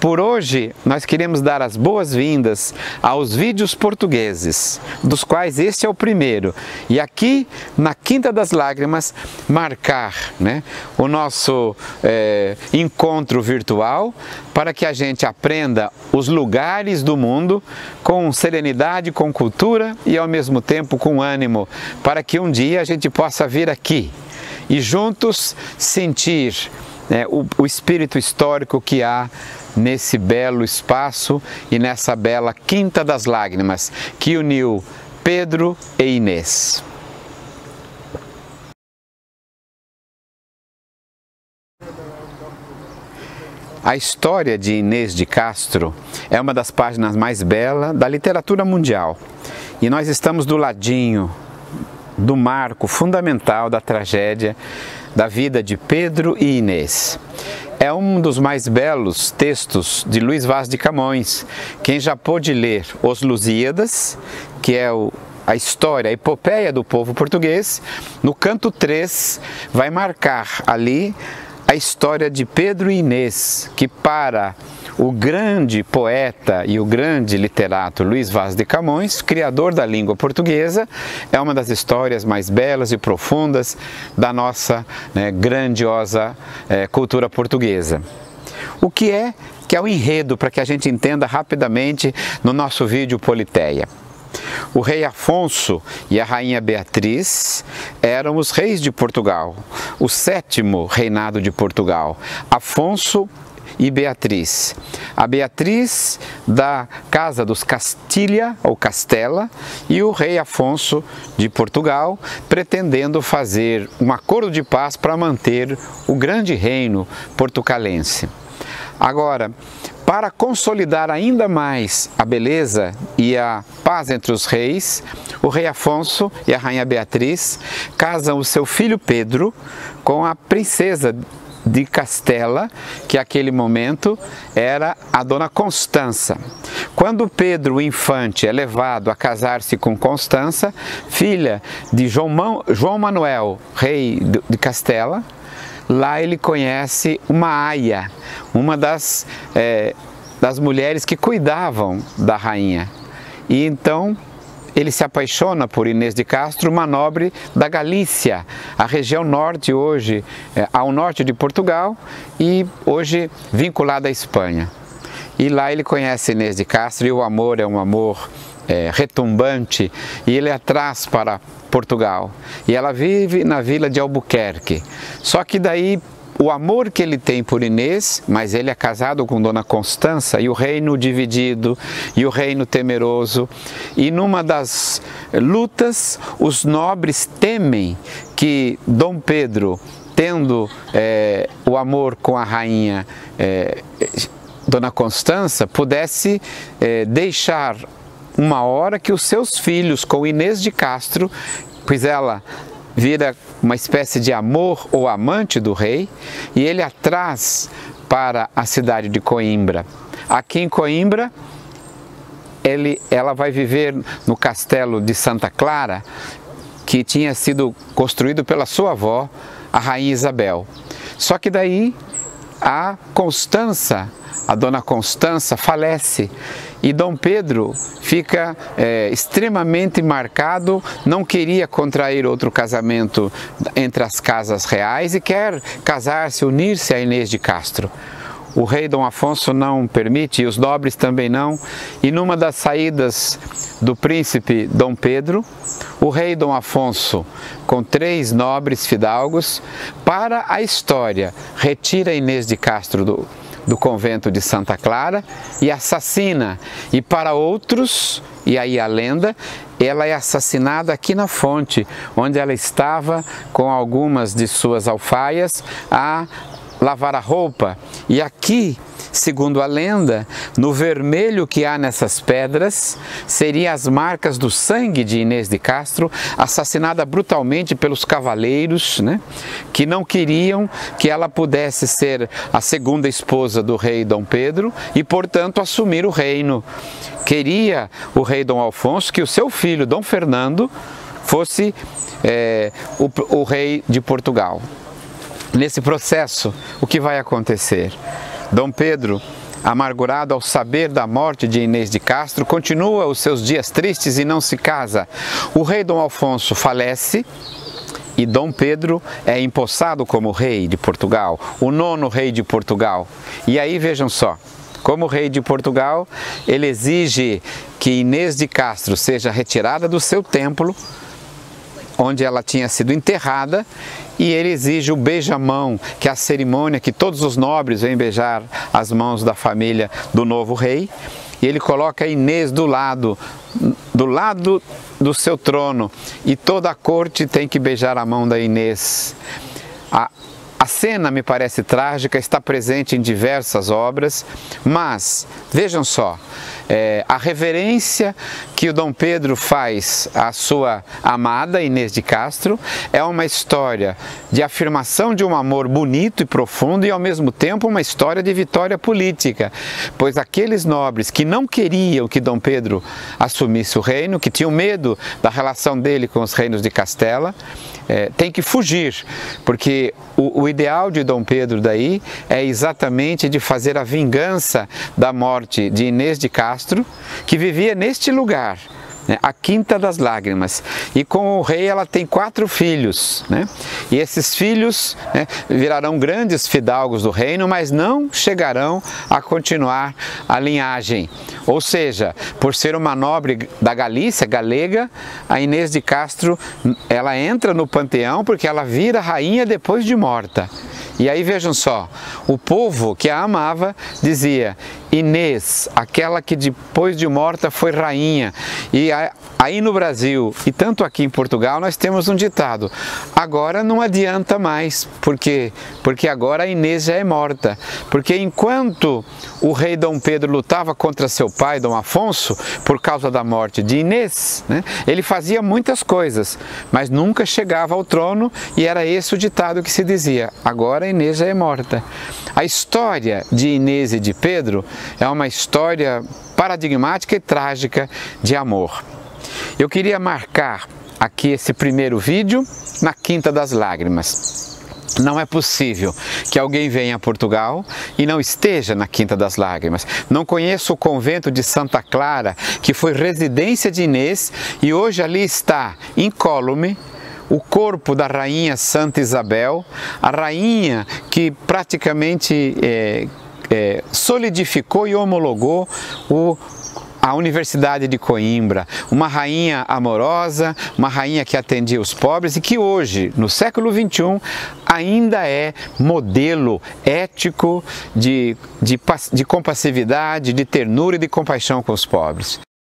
por hoje nós queremos dar as boas-vindas aos vídeos portugueses, dos quais este é o primeiro. E aqui na Quinta das Lágrimas marcar, né, o nosso encontro virtual para que a gente aprenda os lugares do mundo com serenidade, com cultura e ao mesmo tempo com ânimo, para que um dia a gente possa vir aqui e juntos sentir o espírito histórico que há nesse belo espaço e nessa bela Quinta das Lágrimas que uniu Pedro e Inês. A história de Inês de Castro é uma das páginas mais belas da literatura mundial e nós estamos do ladinho do marco fundamental da tragédia da vida de Pedro e Inês. É um dos mais belos textos de Luís Vaz de Camões. Quem já pôde ler Os Lusíadas, que é a história, a epopeia do povo português, no canto 3 vai marcar ali a história de Pedro e Inês, que para o grande poeta e o grande literato Luís Vaz de Camões, criador da língua portuguesa, é uma das histórias mais belas e profundas da nossa grandiosa cultura portuguesa. O que é o enredo, para que a gente entenda rapidamente no nosso vídeo Politeia? O rei Afonso e a rainha Beatriz eram os reis de Portugal, o 7º reinado de Portugal, Afonso e Beatriz. A Beatriz da casa dos Castilha ou Castela e o rei Afonso de Portugal, pretendendo fazer um acordo de paz para manter o grande reino portucalense. Agora, para consolidar ainda mais a beleza e a paz entre os reis, o rei Afonso e a rainha Beatriz casam o seu filho Pedro com a princesa de Castela, que naquele momento era a dona Constança. Quando Pedro, o infante, é levado a casar-se com Constança, filha de João Manuel, rei de Castela, lá ele conhece uma aia, uma das mulheres que cuidavam da rainha. E então ele se apaixona por Inês de Castro, uma nobre da Galícia, a região norte hoje, ao norte de Portugal e hoje vinculada à Espanha. E lá ele conhece Inês de Castro e o amor é um amor retumbante e ele a traz para Portugal. E ela vive na vila de Albuquerque. Só que daí o amor que ele tem por Inês, mas ele é casado com Dona Constança e o reino dividido e o reino temeroso. E numa das lutas, os nobres temem que Dom Pedro, tendo o amor com a rainha Dona Constança, pudesse deixar uma hora que os seus filhos com Inês de Castro, pois ela vira uma espécie de amor ou amante do rei, e ele a traz para a cidade de Coimbra. Aqui em Coimbra, ela vai viver no castelo de Santa Clara, que tinha sido construído pela sua avó, a rainha Isabel. Só que daí a Constança, a dona Constança, falece e Dom Pedro fica extremamente marcado, não queria contrair outro casamento entre as casas reais e quer casar-se, unir-se a Inês de Castro. O rei Dom Afonso não permite e os nobres também não, e numa das saídas do príncipe Dom Pedro, o rei Dom Afonso, com 3 nobres fidalgos, para a história, retira Inês de Castro do convento de Santa Clara e assassina. E para outros, e aí a lenda, ela é assassinada aqui na fonte, onde ela estava com algumas de suas alfaias a lavar a roupa. E aqui, segundo a lenda, no vermelho que há nessas pedras, seriam as marcas do sangue de Inês de Castro, assassinada brutalmente pelos cavaleiros, que não queriam que ela pudesse ser a segunda esposa do rei Dom Pedro e, portanto, assumir o reino. Queria o rei Dom Afonso que o seu filho, Dom Fernando, fosse o rei de Portugal. Nesse processo, o que vai acontecer? Dom Pedro amargurado ao saber da morte de Inês de Castro, continua os seus dias tristes e não se casa. O rei Dom Afonso falece e Dom Pedro é empossado como rei de Portugal, o 9º rei de Portugal. E aí vejam só, como rei de Portugal, ele exige que Inês de Castro seja retirada do seu templo, onde ela tinha sido enterrada, e ele exige o beijamão, que é a cerimônia que todos os nobres vêm beijar as mãos da família do novo rei, e ele coloca Inês do lado do seu trono, e toda a corte tem que beijar a mão da Inês. A cena me parece trágica, está presente em diversas obras, mas vejam só, a reverência que o Dom Pedro faz à sua amada Inês de Castro é uma história de afirmação de um amor bonito e profundo e ao mesmo tempo uma história de vitória política, pois aqueles nobres que não queriam que Dom Pedro assumisse o reino, que tinham medo da relação dele com os reinos de Castela, tem que fugir, porque o ideal de Dom Pedro daí é exatamente de fazer a vingança da morte de Inês de Castro, que vivia neste lugar, a Quinta das Lágrimas, e com o rei ela tem 4 filhos, e esses filhos virarão grandes fidalgos do reino, mas não chegarão a continuar a linhagem, ou seja, por ser uma nobre da Galícia, galega, a Inês de Castro, ela entra no panteão porque ela vira rainha depois de morta. E aí vejam só, o povo que a amava dizia: Inês, aquela que depois de morta foi rainha. E aí no Brasil, e tanto aqui em Portugal, nós temos um ditado: agora não adianta mais, porque agora a Inês já é morta. Porque enquanto o rei Dom Pedro lutava contra seu pai, Dom Afonso, por causa da morte de Inês, ele fazia muitas coisas, mas nunca chegava ao trono, e era esse o ditado que se dizia: agora a Inês já é morta. A história de Inês e de Pedro é uma história paradigmática e trágica de amor. Eu queria marcar aqui esse primeiro vídeo na Quinta das Lágrimas. Não é possível que alguém venha a Portugal e não esteja na Quinta das Lágrimas. Não conheço o convento de Santa Clara, que foi residência de Inês, e hoje ali está, incólume, o corpo da rainha Santa Isabel, a rainha que praticamente solidificou e homologou a Universidade de Coimbra, uma rainha amorosa, uma rainha que atendia os pobres e que hoje, no século XXI, ainda é modelo ético de compassividade, de ternura e de compaixão com os pobres.